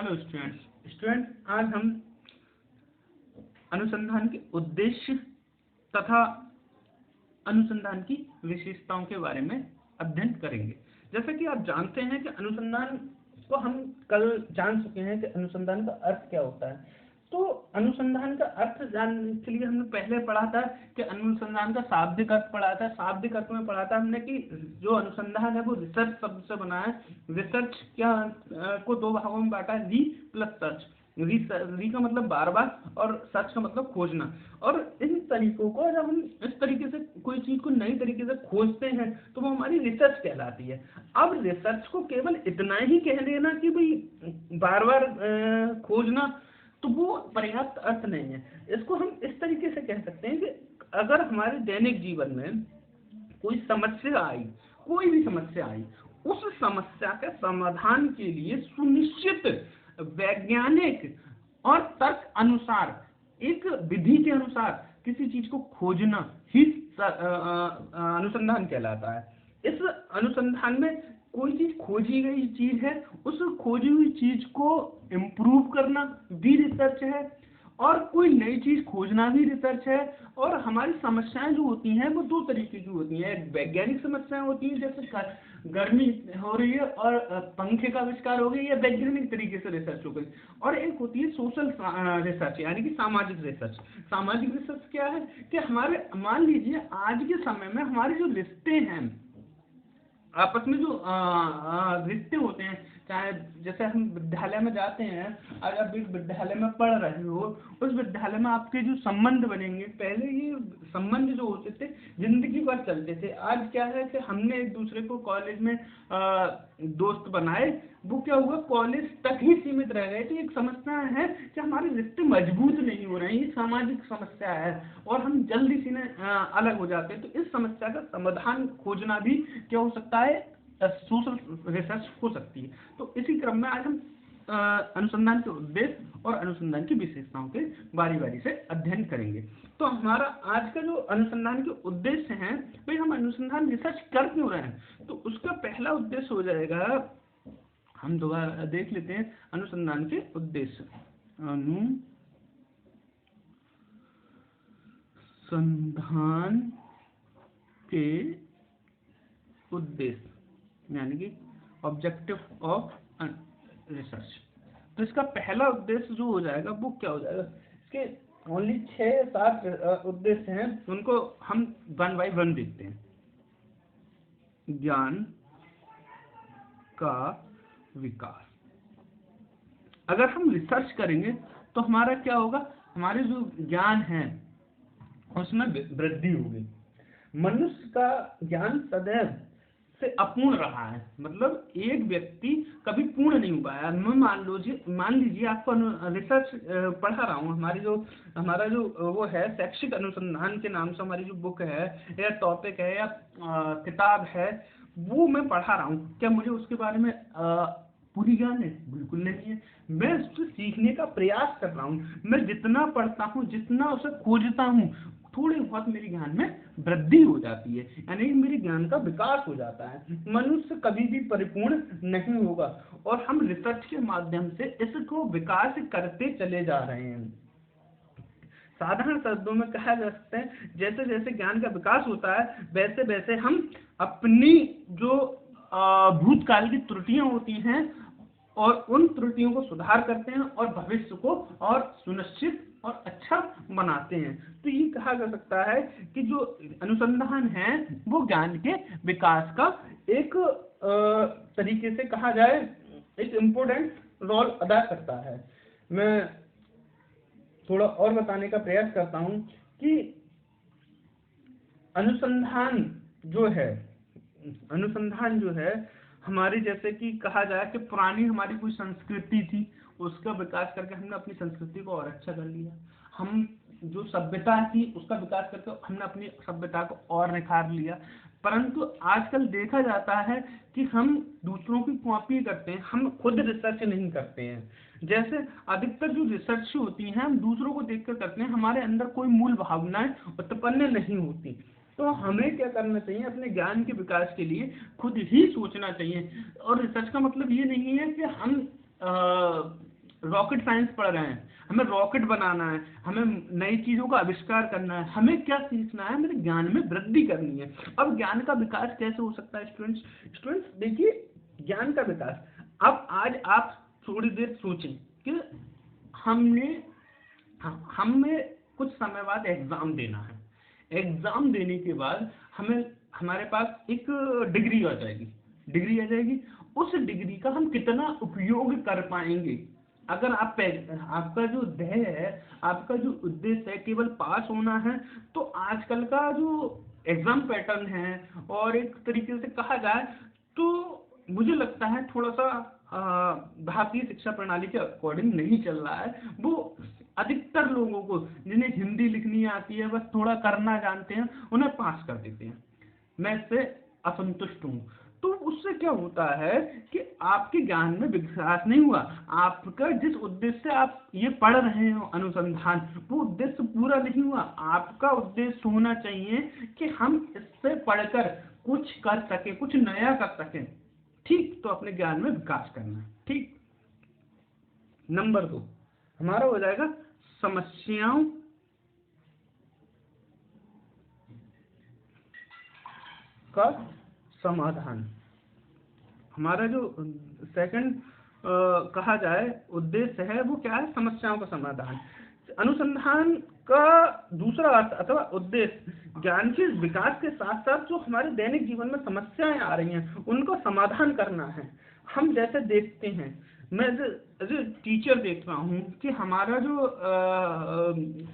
Hello students, आज हम अनुसंधान के उद्देश्य तथा अनुसंधान की विशेषताओं के बारे में अध्ययन करेंगे। जैसा कि आप जानते हैं कि अनुसंधान को हम कल जान चुके हैं कि अनुसंधान का अर्थ क्या होता है। तो अनुसंधान का अर्थ जानने के लिए हमने पहले पढ़ा था कि अनुसंधान का शाब्दिक अर्थ पढ़ा था। शाब्दिक अर्थ में पढ़ा था हमने कि जो अनुसंधान है वो रिसर्च शब्द से बना है। रिसर्च क्या को दो भागों में बांटा है, री प्लस सर्च। री का मतलब बार बार और सर्च का मतलब खोजना। और इन तरीकों को जब हम इस तरीके से कोई चीज को नई तरीके से खोजते हैं तो वो हमारी रिसर्च कहलाती है। अब रिसर्च को केवल इतना ही कह देना कि भाई बार बार खोजना, तो वो पर्याप्त अर्थ नहीं है। इसको हम इस तरीके से कह सकते हैं कि अगर हमारे दैनिक जीवन में कोई समस्या आई, कोई भी समस्या आई, उस समस्या के समाधान के लिए सुनिश्चित वैज्ञानिक और तर्क अनुसार, एक विधि के अनुसार किसी चीज को खोजना ही अनुसंधान कहलाता है। इस अनुसंधान में कोई चीज खोजी गई चीज है, उस खोजी हुई चीज को इम्प्रूव करना भी रिसर्च है, और कोई नई चीज खोजना भी रिसर्च है। और हमारी समस्याएं जो होती हैं वो दो तरीके की होती हैं। एक वैज्ञानिक समस्याएं होती हैं, जैसे गर्मी हो रही है और पंखे का आविष्कार हो गया, या वैज्ञानिक तरीके से रिसर्च हो गई। और एक होती है सोशल रिसर्च, यानी कि सामाजिक रिसर्च। सामाजिक रिसर्च क्या है कि हमारे, मान लीजिए आज के समय में हमारे जो रिश्ते हैं आपस में, जो रिश्ते होते हैं, चाहे जैसे हम विद्यालय में जाते हैं, आज आप एक विद्यालय में पढ़ रहे हो, उस विद्यालय में आपके जो संबंध बनेंगे, पहले ये संबंध जो होते थे जिंदगी भर चलते थे। आज क्या है कि हमने एक दूसरे को कॉलेज में दोस्त बनाए, वो क्या हुआ, कॉलेज तक ही सीमित रह गए। तो एक समस्या है कि हमारे रिश्ते मजबूत नहीं हो रहे हैं, ये सामाजिक समस्या है, और हम जल्दी से अलग हो जाते हैं। तो इस समस्या का समाधान खोजना भी क्या हो सकता है, सोशल रिसर्च हो सकती है। तो इसी क्रम में आज हम अनुसंधान के उद्देश्य और अनुसंधान की विशेषताओं के बारी बारी से अध्ययन करेंगे। तो हमारा आज का जो अनुसंधान के उद्देश्य हैं, भाई हम अनुसंधान रिसर्च कर क्यों रहे हैं, तो उसका पहला उद्देश्य हो जाएगा, हम दोबारा देख लेते हैं अनुसंधान के उद्देश्य। अनुसंधान के उद्देश्य यानी कि ऑब्जेक्टिव ऑफ रिसर्च। तो इसका पहला उद्देश्य जो हो जाएगा वो क्या हो जाएगा, इसके ओनली 6-7 उद्देश्य हैं, उनको हम 1 by 1 देखते हैं। ज्ञान का विकास। अगर हम रिसर्च करेंगे तो हमारा क्या होगा, हमारे जो ज्ञान है उसमें वृद्धि होगी। मनुष्य का ज्ञान सदैव से अपूर्ण रहा है, मतलब एक व्यक्ति कभी पूर्ण नहीं हो पाया। मैं मान लीजिए आपको रिसर्च पढ़ा रहा हूँ, हमारा जो वो है शैक्षिक अनुसंधान के नाम से हमारी जो बुक है या टॉपिक है या किताब है, वो मैं पढ़ा रहा हूँ। क्या मुझे उसके बारे में पूरी ज्ञान है? बिल्कुल नहीं है। मैं उससे सीखने का प्रयास कर रहा हूँ। मैं जितना पढ़ता हूँ, जितना उसे खोजता हूँ, थोड़ी बहुत मेरे ज्ञान में वृद्धि हो जाती है, यानी मेरे ज्ञान का विकास हो जाता है। मनुष्य कभी भी परिपूर्ण नहीं होगा, और हम रिसर्च के माध्यम से इसको विकास करते चले जा रहे हैं। साधारण शब्दों में कहा जा सकता है, जैसे जैसे ज्ञान का विकास होता है वैसे वैसे हम अपनी जो भूतकाल की त्रुटियां होती हैं और उन त्रुटियों को सुधार करते हैं और भविष्य को और सुनिश्चित और अच्छा बनाते हैं। तो ये कहा जा सकता है कि जो अनुसंधान है वो ज्ञान के विकास का एक तरीके से कहा जाए, एक इम्पोर्टेंट रोल अदा करता है। मैं थोड़ा और बताने का प्रयास करता हूँ कि अनुसंधान जो है हमारी, जैसे कि कहा जाए कि पुरानी हमारी कोई संस्कृति थी, उसका विकास करके हमने अपनी संस्कृति को और अच्छा कर लिया। हम जो सभ्यता थी उसका विकास करके हमने अपनी सभ्यता को और निखार लिया। परंतु आजकल देखा जाता है कि हम दूसरों की कॉपी करते हैं, हम खुद रिसर्च नहीं करते हैं। जैसे अधिकतर जो रिसर्च होती हैं हम दूसरों को देखकर करते हैं, हमारे अंदर कोई मूल भावनाएं उत्पन्न नहीं होती। तो हमें क्या करना चाहिए, अपने ज्ञान के विकास के लिए खुद ही सोचना चाहिए। और रिसर्च का मतलब ये नहीं है कि हम रॉकेट साइंस पढ़ रहे हैं, हमें रॉकेट बनाना है, हमें नई चीजों का आविष्कार करना है, हमें क्या सीखना है, हमें ज्ञान में वृद्धि करनी है। अब ज्ञान का विकास कैसे हो सकता है स्टूडेंट्स? स्टूडेंट्स देखिए, ज्ञान का विकास, अब आज आप थोड़ी देर सोचें कि हमें कुछ समय बाद एग्जाम देना है, एग्जाम देने के बाद हमें हमारे पास एक डिग्री आ जाएगी, उस डिग्री का हम कितना उपयोग कर पाएंगे? अगर आपका जो ध्येय है, आपका जो उद्देश्य है केवल पास होना है, तो आजकल का जो एग्जाम पैटर्न है और एक तरीके से कहा जाए तो मुझे लगता है थोड़ा सा भारतीय शिक्षा प्रणाली के अकॉर्डिंग नहीं चल रहा है। वो अधिकतर लोगों को जिन्हें हिंदी लिखनी आती है, बस थोड़ा करना जानते हैं, उन्हें पास कर देते हैं। मैं इससे असंतुष्ट हूँ। तो उससे क्या होता है कि आपके ज्ञान में विकास नहीं हुआ, आपका जिस उद्देश्य से आप ये पढ़ रहे हो अनुसंधान, वो उद्देश्य पूरा नहीं हुआ। आपका उद्देश्य होना चाहिए कि हम इससे पढ़कर कुछ कर सके, कुछ नया कर सकें, ठीक? तो अपने ज्ञान में विकास करना है, ठीक। नंबर 2 हमारा हो जाएगा समस्याओं का समाधान। हमारा जो सेकंड कहा जाए उद्देश्य है वो क्या है? समस्याओं का समाधान। अनुसंधान का दूसरा अर्थ अथवा उद्देश्य ज्ञान के विकास के साथ साथ जो हमारे दैनिक जीवन में समस्याएं आ रही हैं उनको समाधान करना है। हम जैसे देखते हैं, मैं एज ए टीचर देख रहा हूँ कि हमारा जो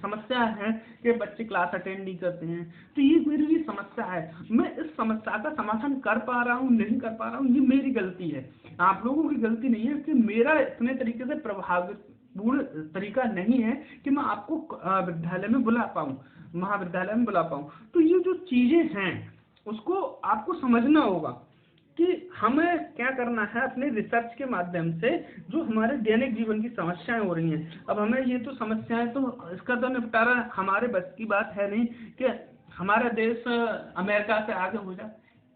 समस्या है कि बच्चे क्लास अटेंड नहीं करते हैं, तो ये मेरी भी समस्या है। मैं इस समस्या का समाधान कर पा रहा हूँ नहीं कर पा रहा हूँ, ये मेरी गलती है, आप लोगों की गलती नहीं है कि मेरा इतने तरीके से प्रभावपूर्ण तरीका नहीं है कि मैं आपको विद्यालय में बुला पाऊँ, महाविद्यालय में बुला पाऊँ। तो ये जो चीजें हैं उसको आपको समझना होगा कि हमें क्या करना है। अपने रिसर्च के माध्यम से जो हमारे दैनिक जीवन की समस्याएं हो रही हैं, अब हमें ये तो समस्याएं तो इसका तो निपटारा हमारे बस की बात है नहीं कि हमारा देश अमेरिका से आगे हो जाए।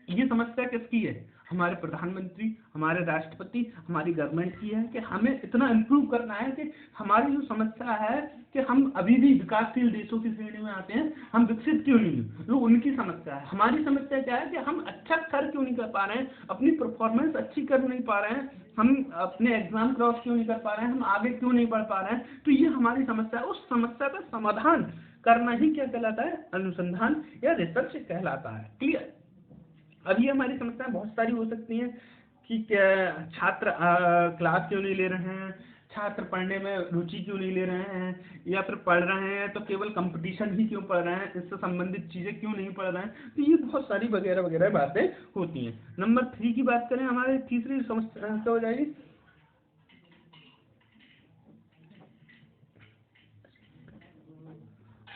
ये समस्या किसकी है? हमारे प्रधानमंत्री, हमारे राष्ट्रपति, हमारी गवर्नमेंट की है कि हमें इतना इम्प्रूव करना है कि हमारी जो समस्या है कि हम अभी भी विकासशील देशों की श्रेणी में आते हैं, हम विकसित क्यों नहीं हैं, वो उनकी समस्या है। हमारी समस्या क्या है कि हम अच्छा कर क्यों नहीं कर पा रहे हैं, अपनी परफॉर्मेंस अच्छी कर नहीं पा रहे हैं, हम अपने एग्जाम क्रॉस क्यों नहीं कर पा रहे हैं, हम आगे क्यों नहीं बढ़ पा रहे हैं। तो ये हमारी समस्या है। उस समस्या का समाधान करना ही क्या कहलाता है? अनुसंधान या रिसर्च कहलाता है। क्लियर? अब ये हमारी समस्याएं बहुत सारी हो सकती हैं कि क्या छात्र क्लास क्यों नहीं ले रहे हैं, छात्र पढ़ने में रुचि क्यों नहीं ले रहे हैं, या फिर पढ़ रहे हैं तो केवल कंपटीशन ही क्यों पढ़ रहे हैं, इससे संबंधित चीजें क्यों नहीं पढ़ रहे हैं। तो ये बहुत सारी वगैरह वगैरह बातें होती हैं। नंबर 3 की बात करें, हमारी तीसरी समस्या क्या हो जाएगी?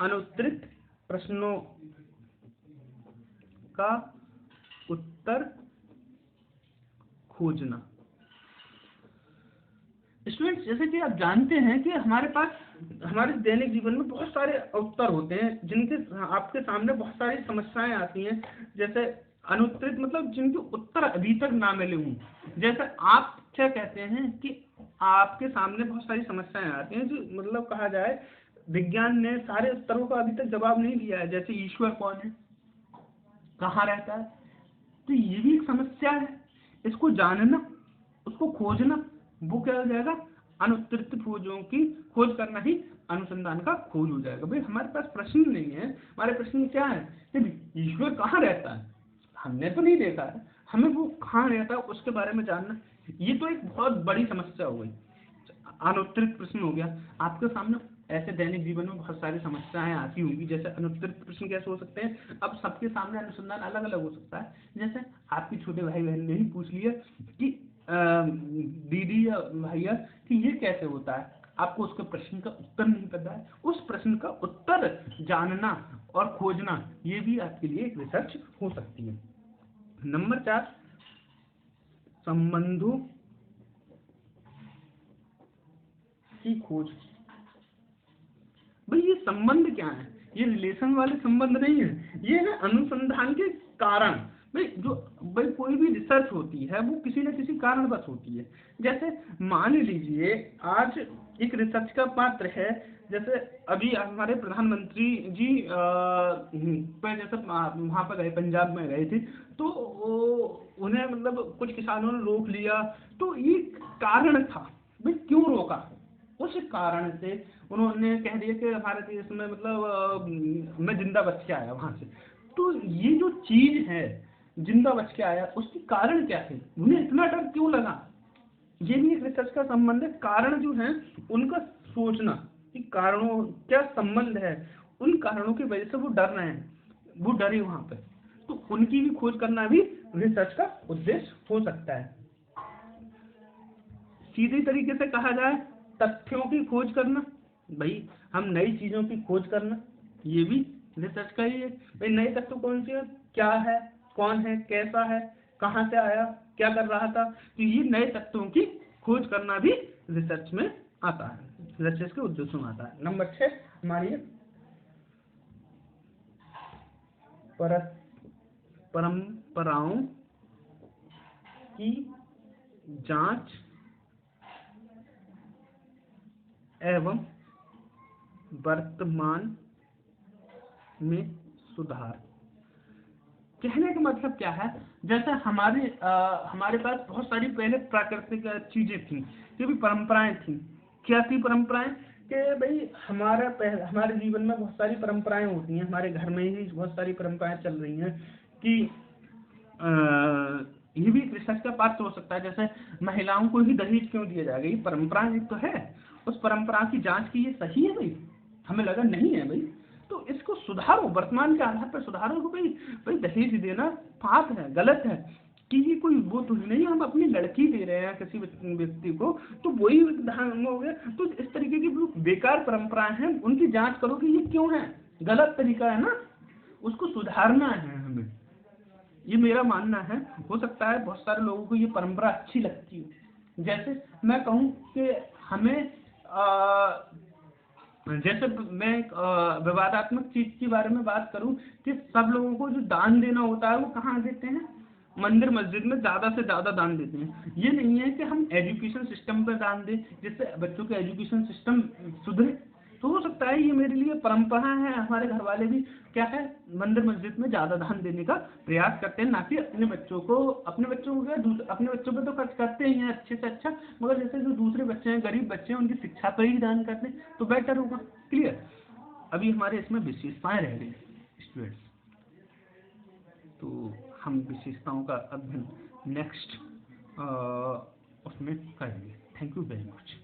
अनुत्तरित प्रश्नों का उत्तर खोजना। स्टूडेंट्स, जैसे कि आप जानते हैं कि हमारे पास हमारे दैनिक जीवन में बहुत सारे उत्तर होते हैं जिनके आपके सामने बहुत सारी समस्याएं आती हैं। जैसे अनुत्तरित मतलब जिनके उत्तर अभी तक ना मिले हों। जैसे आप क्या कहते हैं कि आपके सामने बहुत सारी समस्याएं आती हैं जो मतलब कहा जाए विज्ञान ने सारे उत्तरों का अभी तक जवाब नहीं दिया है। जैसे ईश्वर कौन है, कहाँ रहता है, तो ये भी एक समस्या है। इसको जानना, उसको खोजना, वो क्या हो जाएगा? अनुत्तरित खोजों की खोज करना ही अनुसंधान का खोज हो जाएगा। भाई हमारे पास प्रश्न नहीं है, हमारे प्रश्न क्या है कि ईश्वर कहाँ रहता है, हमने तो नहीं देखा है, हमें वो कहाँ रहता है उसके बारे में जानना। ये तो एक बहुत बड़ी समस्या हो गई, अनुत्तरित प्रश्न हो गया। आपके सामने ऐसे दैनिक जीवन में बहुत सारी समस्याएं आती होंगी। जैसे अनुत्तरित प्रश्न कैसे हो सकते हैं? अब सबके सामने अनुसंधान अलग अलग हो सकता है। जैसे आपके छोटे भाई बहन ने ही पूछ लिया कि दीदी या भैया कि ये कैसे होता है, आपको उसके प्रश्न का उत्तर नहीं पता है। उस प्रश्न का उत्तर जानना और खोजना ये भी आपके लिए एक रिसर्च हो सकती है। नंबर 4 संबंधों की खोज। भाई ये संबंध क्या है? ये रिलेशन वाले संबंध नहीं है, ये है अनुसंधान के कारण। भाई भाई कोई भी रिसर्च होती है वो किसी न किसी कारणवश होती है। जैसे मान लीजिए आज एक रिसर्च का पात्र है, जैसे अभी हमारे प्रधानमंत्री जी पर जैसे वहाँ पर गए, पंजाब में गए थे, तो उन्हें मतलब कुछ किसानों ने रोक लिया, तो ये कारण था भाई क्यों रोका। उस कारण से उन्होंने कह दिया कि हमारे देश में मतलब मैं जिंदा बच के आया वहां से। तो ये जो चीज है जिंदा बच के आया, उसके कारण क्या थे, उन्हें इतना डर क्यों लगा, ये भी एक रिसर्च का संबंध है। कारण जो है उनका सोचना कि कारणों क्या संबंध है, उन कारणों की वजह से वो डर रहे हैं, वो डरे वहां पे, तो उनकी भी खोज करना भी रिसर्च का उद्देश्य हो सकता है। सीधे तरीके से कहा जाए तथ्यों की खोज करना, भाई हम नई चीजों की खोज करना, ये भी रिसर्च का ही है। भाई नए तथ्य कौन से है, क्या है, कौन है, कैसा है, कहाँ से आया, क्या कर रहा था, तो ये नए तथ्यों की खोज करना भी रिसर्च में आता है, रिसर्च के उद्देश्यों में आता है। नंबर 6 हमारी परंपराओं की जांच एवं वर्तमान में सुधार। कहने का मतलब क्या है, जैसे हमारे पास बहुत सारी पहले प्राकृतिक चीजें थी, ये भी परंपराएं थी। क्या थी परंपराएं, कि भाई हमारे जीवन में बहुत सारी परंपराएं होती हैं, हमारे घर में ही बहुत सारी परंपराएं चल रही हैं कि ये भी रिसर्च का पार्ट हो सकता है। जैसे महिलाओं को ही दहेज क्यों दिया जाएगा, ये परंपरा तो है, उस परंपरा की जांच की ये सही है भाई, हमें लगा नहीं है भाई, तो इसको सुधारो, वर्तमान के आधार पर सुधारो कि भाई भाई दहेज देना पाप है, गलत है, कि ये कोई वो तो नहीं हम अपनी लड़की दे रहे हैं किसी व्यक्ति को, तो वही विधान हो गया। तो इस तरीके की बेकार परंपराएं हैं, उनकी जांच करो कि ये क्यों है, गलत तरीका है ना, उसको सुधारना है हमें, ये मेरा मानना है। हो सकता है बहुत सारे लोगों को ये परंपरा अच्छी लगती है। जैसे मैं कहूँ कि हमें जैसे मैं एक विवादात्मक चीज के बारे में बात करूं कि सब लोगों को जो दान देना होता है वो कहाँ देते हैं, मंदिर मस्जिद में ज्यादा से ज्यादा दान देते हैं। ये नहीं है कि हम एजुकेशन सिस्टम पर दान दें जिससे बच्चों के एजुकेशन सिस्टम सुधरे। तो हो सकता है ये मेरे लिए परंपरा है, हमारे घर वाले भी क्या है मंदिर मस्जिद में ज्यादा दान देने का प्रयास करते हैं, ना कि अपने बच्चों को अपने बच्चों पे तो खर्च करते ही हैं अच्छे से अच्छा, मगर जैसे जो दूसरे बच्चे हैं, गरीब बच्चे हैं, उनकी शिक्षा पर ही दान करते हैं तो बेटर होगा। क्लियर। अभी हमारे इसमें विशेषताएं रह गई स्टूडेंट्स, तो हम विशेषताओं का अध्ययन नेक्स्ट उसमें करेंगे। Thank you very much.